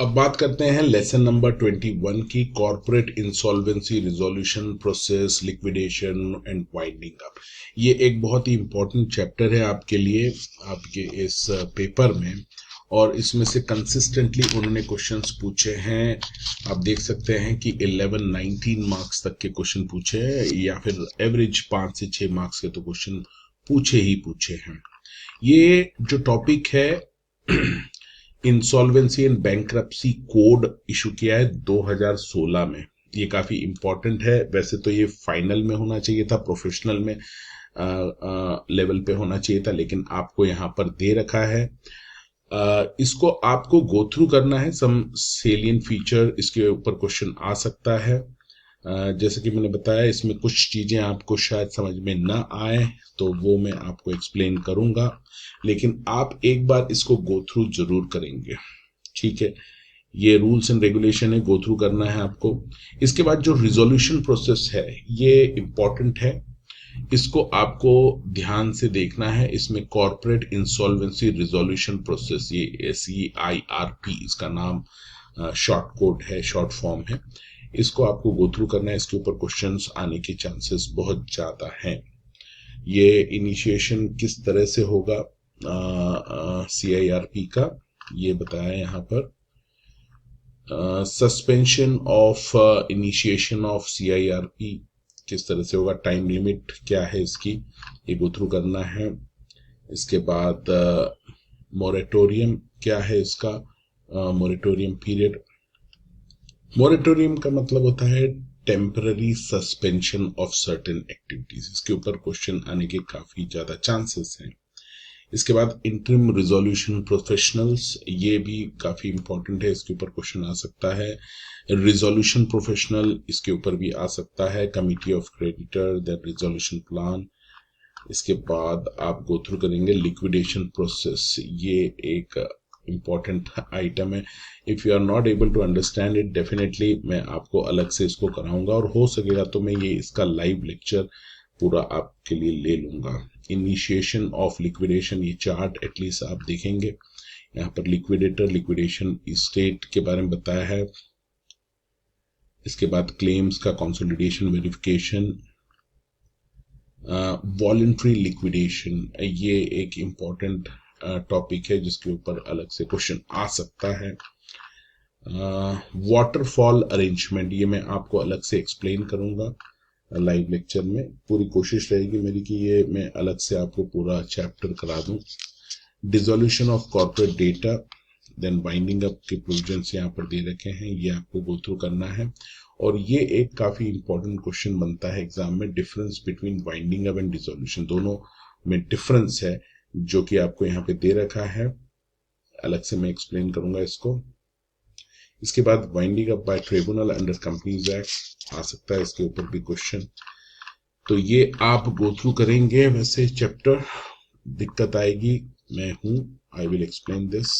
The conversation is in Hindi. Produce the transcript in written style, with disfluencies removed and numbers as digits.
अब बात करते हैं लेसन नंबर 21 की, corporate insolvency resolution process, liquidation and winding up. ये एक बहुत ही इंपॉर्टेंट चैप्टर है आपके लिए, आपके इस पेपर में, और इसमें से कंसिस्टेंटली उन्होंने क्वेश्चंस पूछे हैं। आप देख सकते हैं कि 11-19 मार्क्स तक के क्वेश्चन पूछे हैं, या फिर एवरेज 5 से 6 मार्क्स के तो क्वेश्चन पूछे ही पूछे हैं। ये जो टॉपिक है insolvency and bankruptcy code issue किया है 2016 में। ये काफी इंपॉर्टेंट है। वैसे तो ये फाइनल में होना चाहिए था, प्रोफेशनल में लेवल पे होना चाहिए था, लेकिन आपको यहाँ पर दे रखा है। इसको आपको गो थ्रू करना है, सम सेलियंट फीचर इसके ऊपर क्वेश्चन आ सकता है। जैसे कि मैंने बताया, इसमें कुछ चीजें आपको शायद समझ में ना आए तो वो मैं आपको एक्सप्लेन करूंगा, लेकिन आप एक बार इसको गो थ्रू जरूर करेंगे, ठीक है। ये रूल्स एंड रेगुलेशन है, गो थ्रू करना है आपको। इसके बाद जो रिजोल्यूशन प्रोसेस है ये इंपॉर्टेंट है, इसको आपको ध्यान से देखना है। इसमें कॉर्पोरेट इंसॉल्वेंसी रिजोल्यूशन प्रोसेस, ये CIRP इसका नाम शॉर्ट कोड है, शॉर्ट फॉर्म है। इसको आपको गो थ्रू करना है, इसके ऊपर क्वेश्चंस आने के चांसेस बहुत ज्यादा हैं। ये इनिशिएशन किस तरह से होगा CIRP का, ये बताया यहाँ पर। Suspension of initiation of CIRP किस तरह से होगा, टाइम लिमिट क्या है इसकी, ये गो थ्रू करना है। इसके बाद मोरेटोरियम क्या है इसका, मोरेटोरियम पीरियड। मोरेटोरियम का मतलब होता है temporary suspension of certain activities. इसके ऊपर क्वेश्चन आने के काफी ज्यादा चांसेस हैं। इसके बाद इंटरिम रिजोल्यूशन प्रोफेशनल्स, ये भी काफी इंपॉर्टेंट है, इसके ऊपर क्वेश्चन आ सकता है। रिजोल्यूशन प्रोफेशनल, इसके ऊपर भी आ सकता है। Committee of creditor, then resolution plan. इसके बाद आप गो थ्रू करेंगे लिक्विडेशन प्रोसेस, ये एक इम्पॉर्टेंट आइटम है। If you are not able to understand it, definitely मैं आपको अलग से इसको कराऊंगा, और हो सकेगा तो मैं ये इसका लाइव लेक्चर पूरा आपके लिए ले लूंगा। इनिशिएशन ऑफ लिक्विडेशन, ये चार्ट एटलीस्ट आप देखेंगे, यहाँ पर लिक्विडेटर, लिक्विडेशन स्टेट के बारे में बताया है। इसके बाद क्लेम्स का कंसोलिडेशन, वेरिफिकेशन, वॉलंटरी लिक्विडेशन, ये एक इम्पॉर्टेंट टॉपिक है जिसके ऊपर अलग से क्वेश्चन आ सकता है। वाटरफॉल अरेंजमेंट, ये मैं आपको अलग से एक्सप्लेन करूंगा लाइव लेक्चर में। पूरी कोशिश रहेगी मेरी कि ये मैं अलग से आपको पूरा चैप्टर करा दूं। Dissolution of corporate data, then winding up के प्रोविजंस यहाँ पर दे रखे हैं, ये आपको गो थ्रू करना है। और ये एक काफी इंपॉर्टेंट क्वेश्चन बनता है एग्जाम में, difference between winding up and dissolution, दोनों में डिफरेंस है जो कि आपको यहाँ पे दे रखा है, अलग से मैं एक्सप्लेन करूंगा इसको। इसके बाद winding up by tribunal under companies act आ सकता है, इसके ऊपर भी क्वेश्चन। तो ये आप गो थ्रू करेंगे। वैसे चैप्टर दिक्कत आएगी, मैं हूं, आई विल एक्सप्लेन दिस।